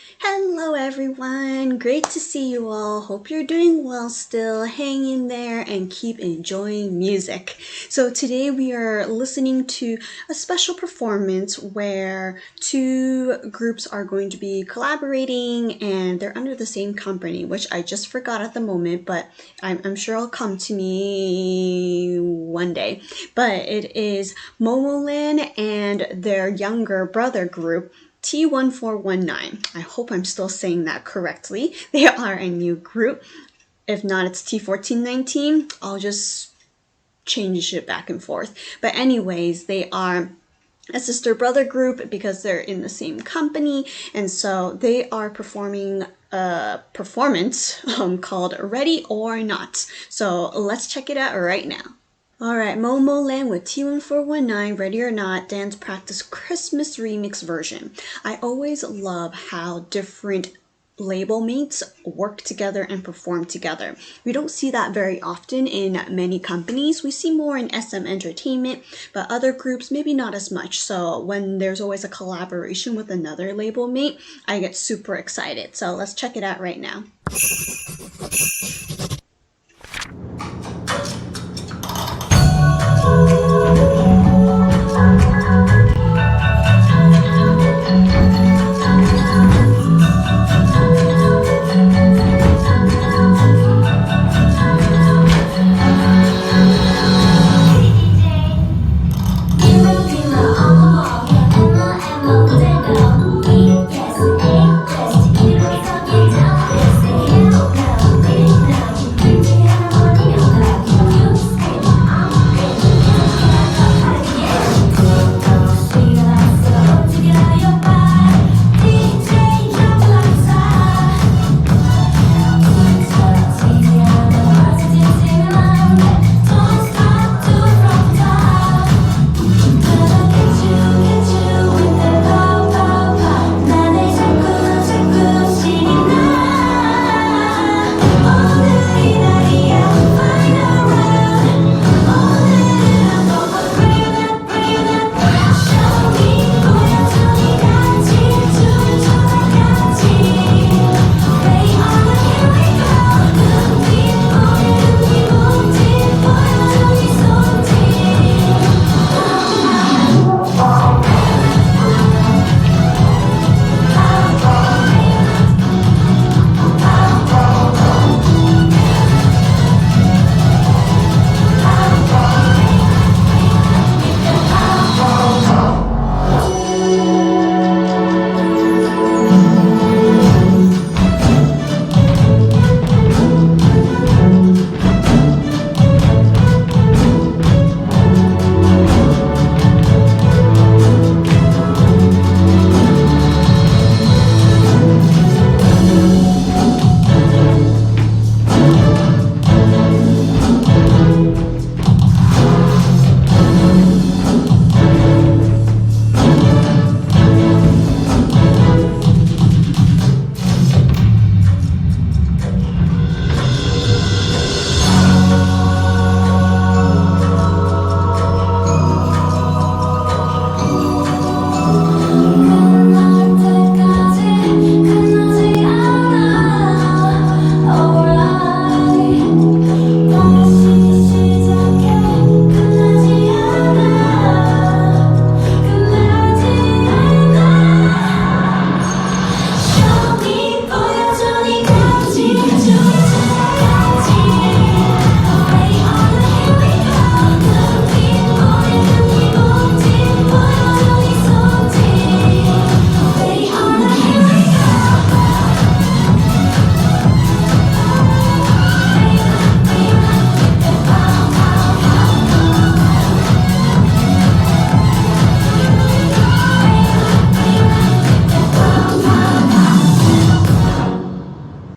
Hello everyone, great to see you all. Hope you're doing well still. Hang in there and keep enjoying music. So today we are listening to a special performance where two groups are going to be collaborating and they're under the same company, which I just forgot at the moment, but I'm sure it'll come to me one day. But it is MOMOLAND and their younger brother group, T1419. I hope I'm still saying that correctly. They are a new group. If not, it's T1419. I'll just change it back and forth. But anyways, they are a sister-brother group because they're in the same company. And so they are performing a performance called Ready or Not. So let's check it out right now. Alright, MOMOLAND with T1419, Ready or Not, Dance Practice Christmas Remix version. I always love how different label mates work together and perform together. We don't see that very often in many companies. We see more in SM Entertainment, but other groups maybe not as much. So when there's always a collaboration with another label mate, I get super excited. So let's check it out right now.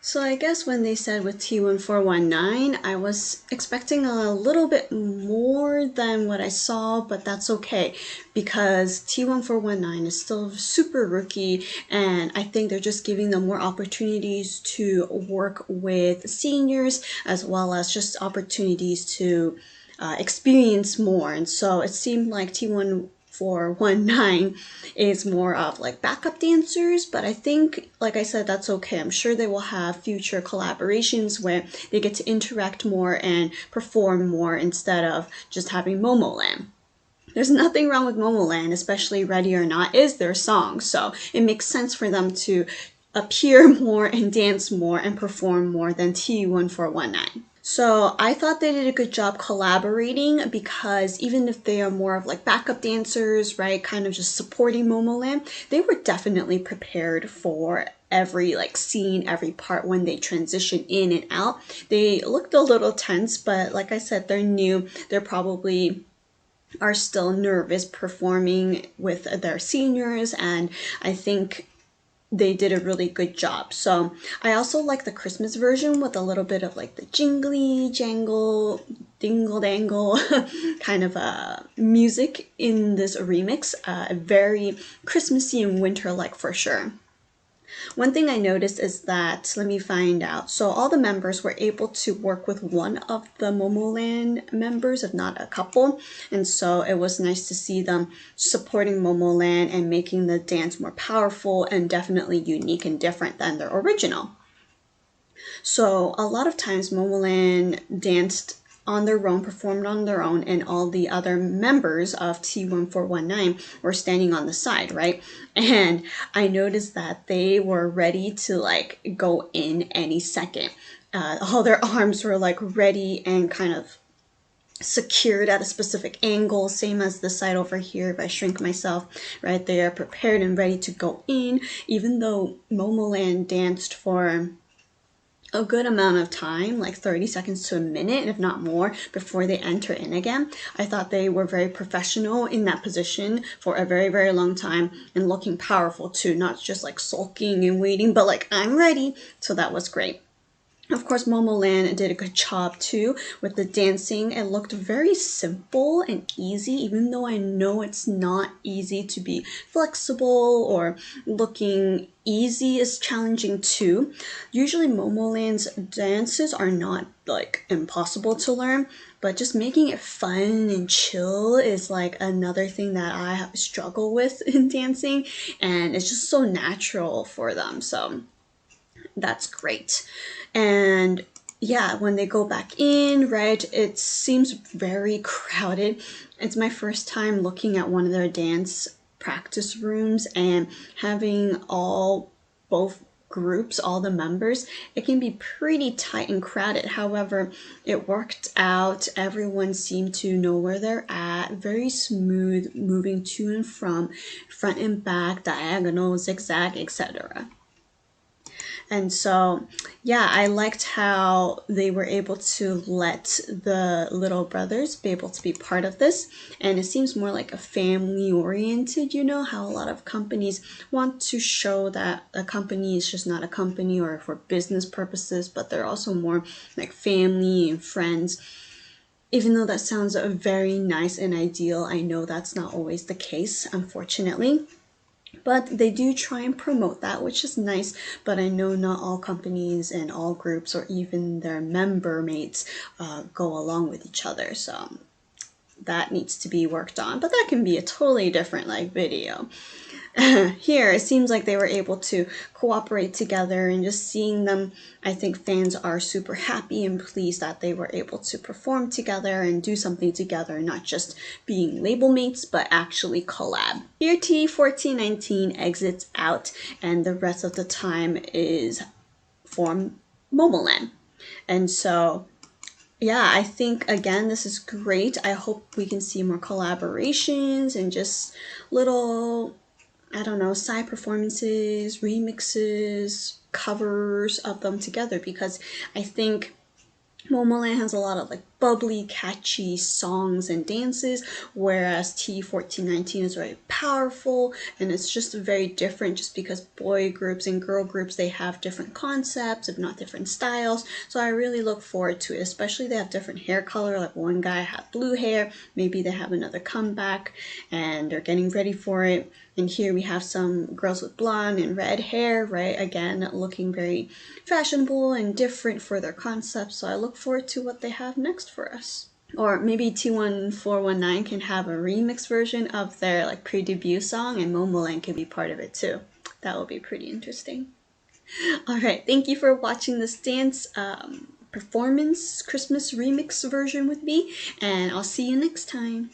So I guess when they said with T1419, I was expecting a little bit more than what I saw, but that's okay because T1419 is still super rookie and I think they're just giving them more opportunities to work with seniors as well as just opportunities to experience more. And so it seemed like T1419 T1419 is more of like backup dancers, but I think, like I said, that's okay. I'm sure they will have future collaborations where they get to interact more and perform more instead of just having MOMOLAND. There's nothing wrong with MOMOLAND, especially Ready or Not is their song, so it makes sense for them to appear more and dance more and perform more than T1419. So I thought they did a good job collaborating, because even if they are more of like backup dancers, right, kind of just supporting MOMOLAND, they were definitely prepared for every like scene, every part when they transition in and out. They looked a little tense, but like I said, they're new. They're probably are still nervous performing with their seniors, and I think they did a really good job. So I also like the Christmas version with a little bit of like the jingly jangle dingle dangle kind of music in this remix. Very Christmassy and winter like for sure. One thing I noticed is that, let me find out. So all the members were able to work with one of the MOMOLAND members, if not a couple. And so it was nice to see them supporting MOMOLAND and making the dance more powerful and definitely unique and different than their original. So a lot of times MOMOLAND danced on their own, performed on their own, and all the other members of T1419 were standing on the side, right? And I noticed that they were ready to like go in any second. All their arms were like ready and kind of secured at a specific angle, same as this side over here. If I shrink myself, right, they are prepared and ready to go in, even though MOMOLAND danced for a good amount of time, like 30 seconds to a minute, if not more, before they enter in again. I thought they were very professional in that position for a very, very long time and looking powerful too, not just like sulking and waiting, but like, I'm ready. So that was great. Of course, MOMOLAND did a good job too with the dancing. It looked very simple and easy, even though I know it's not easy to be flexible, or looking easy is challenging too. Usually MOMOLAND's dances are not like impossible to learn, but just making it fun and chill is like another thing that I struggle with in dancing, and it's just so natural for them. So that's great. And yeah, when they go back in, right, it seems very crowded. It's my first time looking at one of their dance practice rooms and having both groups, all the members, it can be pretty tight and crowded. However, it worked out. Everyone seemed to know where they're at. Very smooth, moving to and from, front and back, diagonal, zigzag, etc. And so, yeah, I liked how they were able to let the little brothers be able to be part of this. And it seems more like a family oriented, you know, how a lot of companies want to show that a company is just not a company or for business purposes, but they're also more like family and friends. Even though that sounds very nice and ideal, I know that's not always the case, unfortunately. But they do try and promote that, which is nice. But I know not all companies and all groups or even their member mates go along with each other. So that needs to be worked on. But that can be a totally different like video. Here, it seems like they were able to cooperate together, and just seeing them, I think fans are super happy and pleased that they were able to perform together and do something together, not just being label mates, but actually collab. Here, T1419 exits out, and the rest of the time is for MOMOLAND. And so, yeah, I think, again, this is great. I hope we can see more collaborations and just little, I don't know, side performances, remixes, covers of them together, because I think MOMOLAND has a lot of like bubbly, catchy songs and dances, whereas T1419 is very powerful, and it's just very different just because boy groups and girl groups, they have different concepts, if not different styles. So I really look forward to it, especially they have different hair color, like one guy had blue hair, maybe they have another comeback and they're getting ready for it. And here we have some girls with blonde and red hair, right? Again, looking very fashionable and different for their concepts. So I look forward to what they have next for us. Or maybe T1419 can have a remix version of their like pre-debut song, and MOMOLAND can be part of it too. That will be pretty interesting. Alright, thank you for watching this dance performance Christmas remix version with me, and I'll see you next time.